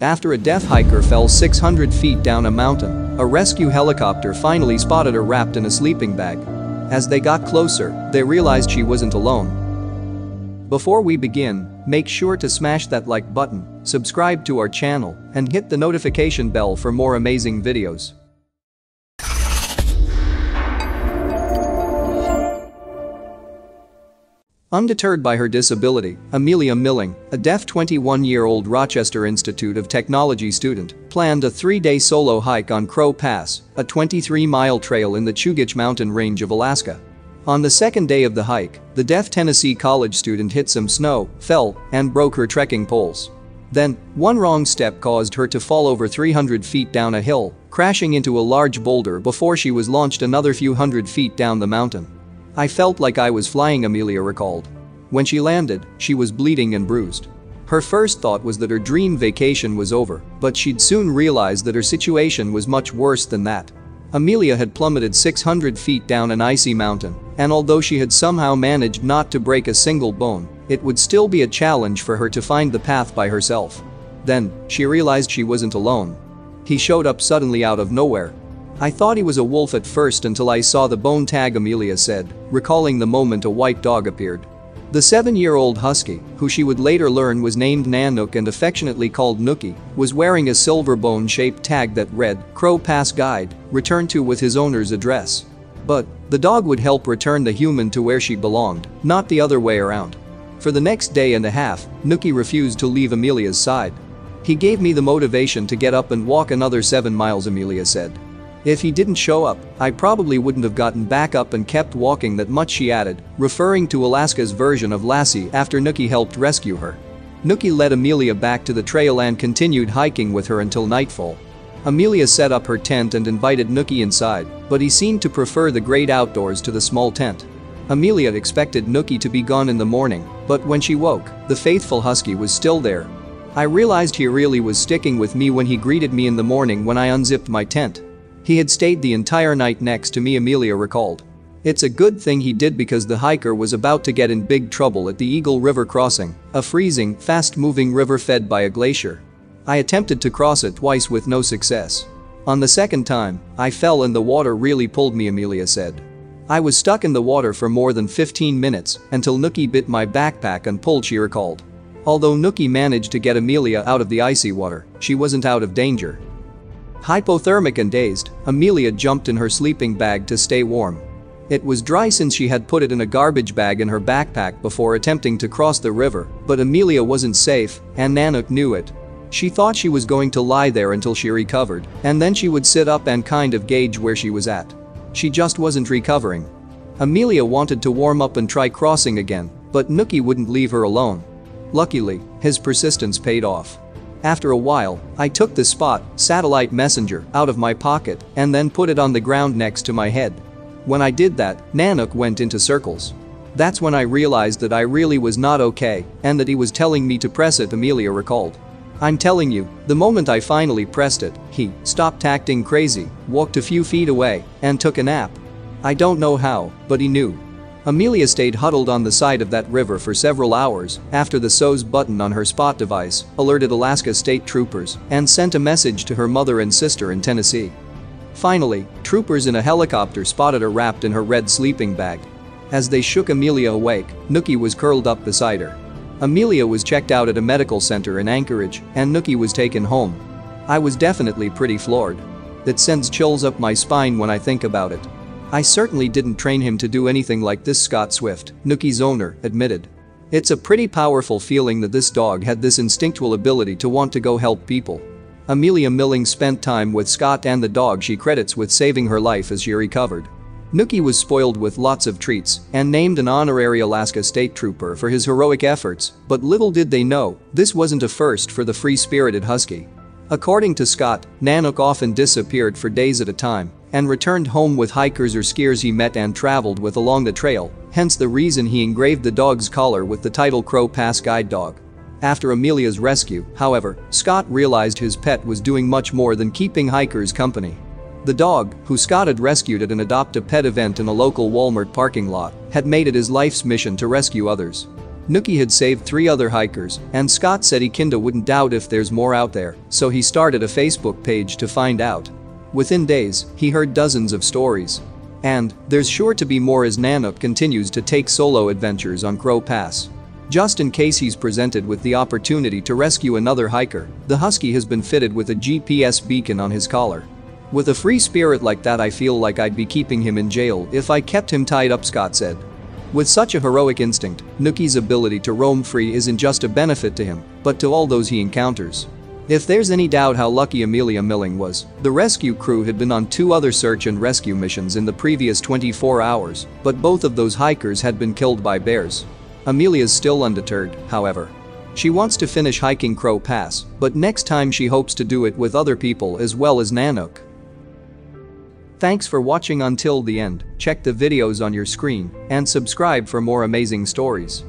After a deaf hiker fell 600 feet down a mountain, a rescue helicopter finally spotted her wrapped in a sleeping bag. As they got closer, they realized she wasn't alone. Before we begin, make sure to smash that like button, subscribe to our channel, and hit the notification bell for more amazing videos. Undeterred by her disability, Amelia Milling, a deaf 21-year-old Rochester Institute of Technology student, planned a 3-day solo hike on Crow Pass, a 23-mile trail in the Chugach mountain range of Alaska. On the second day of the hike, the deaf Tennessee college student hit some snow, fell, and broke her trekking poles. Then, one wrong step caused her to fall over 300 feet down a hill, crashing into a large boulder before she was launched another few hundred feet down the mountain. "I felt like I was flying," Amelia recalled. When she landed, she was bleeding and bruised. Her first thought was that her dream vacation was over, but she'd soon realized that her situation was much worse than that. Amelia had plummeted 600 feet down an icy mountain, and although she had somehow managed not to break a single bone, it would still be a challenge for her to find the path by herself. Then, she realized she wasn't alone. He showed up suddenly out of nowhere. "I thought he was a wolf at first until I saw the bone tag," Amelia said, recalling the moment a white dog appeared. The 7-year-old husky, who she would later learn was named Nanook and affectionately called Nookie, was wearing a silver bone-shaped tag that read, "Crow Pass Guide, return to" with his owner's address. But the dog would help return the human to where she belonged, not the other way around. For the next day and a half, Nookie refused to leave Amelia's side. "He gave me the motivation to get up and walk another 7 miles," Amelia said. "If he didn't show up, I probably wouldn't have gotten back up and kept walking that much," she added, referring to Alaska's version of Lassie after Nookie helped rescue her. Nookie led Amelia back to the trail and continued hiking with her until nightfall. Amelia set up her tent and invited Nookie inside, but he seemed to prefer the great outdoors to the small tent. Amelia expected Nookie to be gone in the morning, but when she woke, the faithful husky was still there. "I realized he really was sticking with me when he greeted me in the morning when I unzipped my tent. He had stayed the entire night next to me," Amelia recalled. "It's a good thing he did because the hiker was about to get in big trouble at the Eagle River crossing, a freezing, fast-moving river fed by a glacier. I attempted to cross it twice with no success. On the second time, I fell and the water really pulled me," Amelia said. "I was stuck in the water for more than 15 minutes until Nookie bit my backpack and pulled," she recalled. Although Nookie managed to get Amelia out of the icy water, she wasn't out of danger. Hypothermic and dazed, Amelia jumped in her sleeping bag to stay warm. It was dry since she had put it in a garbage bag in her backpack before attempting to cross the river, but Amelia wasn't safe, and Nanook knew it. She thought she was going to lie there until she recovered, and then she would sit up and kind of gauge where she was at. She just wasn't recovering. Amelia wanted to warm up and try crossing again, but Nookie wouldn't leave her alone. Luckily, his persistence paid off. "After a while, I took the Spot satellite messenger out of my pocket and then put it on the ground next to my head. When I did that, Nanook went into circles. That's when I realized that I really was not okay and that he was telling me to press it," Amelia recalled. "I'm telling you, the moment I finally pressed it, he stopped acting crazy, walked a few feet away, and took a nap. I don't know how, but he knew." Amelia stayed huddled on the side of that river for several hours after the SOS button on her Spot device alerted Alaska state troopers and sent a message to her mother and sister in Tennessee. Finally, troopers in a helicopter spotted her wrapped in her red sleeping bag. As they shook Amelia awake, Nookie was curled up beside her. Amelia was checked out at a medical center in Anchorage, and Nookie was taken home. "I was definitely pretty floored. It sends chills up my spine when I think about it. I certainly didn't train him to do anything like this," Scott Swift, Nookie's owner, admitted. "It's a pretty powerful feeling that this dog had this instinctual ability to want to go help people." Amelia Milling spent time with Scott and the dog she credits with saving her life as she recovered. Nookie was spoiled with lots of treats and named an honorary Alaska state trooper for his heroic efforts, but little did they know, this wasn't a first for the free-spirited husky. According to Scott, Nanook often disappeared for days at a time and returned home with hikers or skiers he met and traveled with along the trail, hence the reason he engraved the dog's collar with the title Crow Pass Guide Dog. After Amelia's rescue, however, Scott realized his pet was doing much more than keeping hikers company. The dog, who Scott had rescued at an Adopt a Pet event in a local Walmart parking lot, had made it his life's mission to rescue others. Nookie had saved 3 other hikers, and Scott said he kinda wouldn't doubt if there's more out there, so he started a Facebook page to find out. Within days, he heard dozens of stories. And there's sure to be more as Nanook continues to take solo adventures on Crow Pass. Just in case he's presented with the opportunity to rescue another hiker, the Husky has been fitted with a GPS beacon on his collar. With a free spirit like that, I feel like I'd be keeping him in jail if I kept him tied up, Scott said. With such a heroic instinct, Nookie's ability to roam free isn't just a benefit to him, but to all those he encounters. If there's any doubt how lucky Amelia Milling was, the rescue crew had been on 2 other search and rescue missions in the previous 24 hours, but both of those hikers had been killed by bears. Amelia's still undeterred, however. She wants to finish hiking Crow Pass, but next time she hopes to do it with other people as well as Nanook. Thanks for watching until the end. Check the videos on your screen and subscribe for more amazing stories.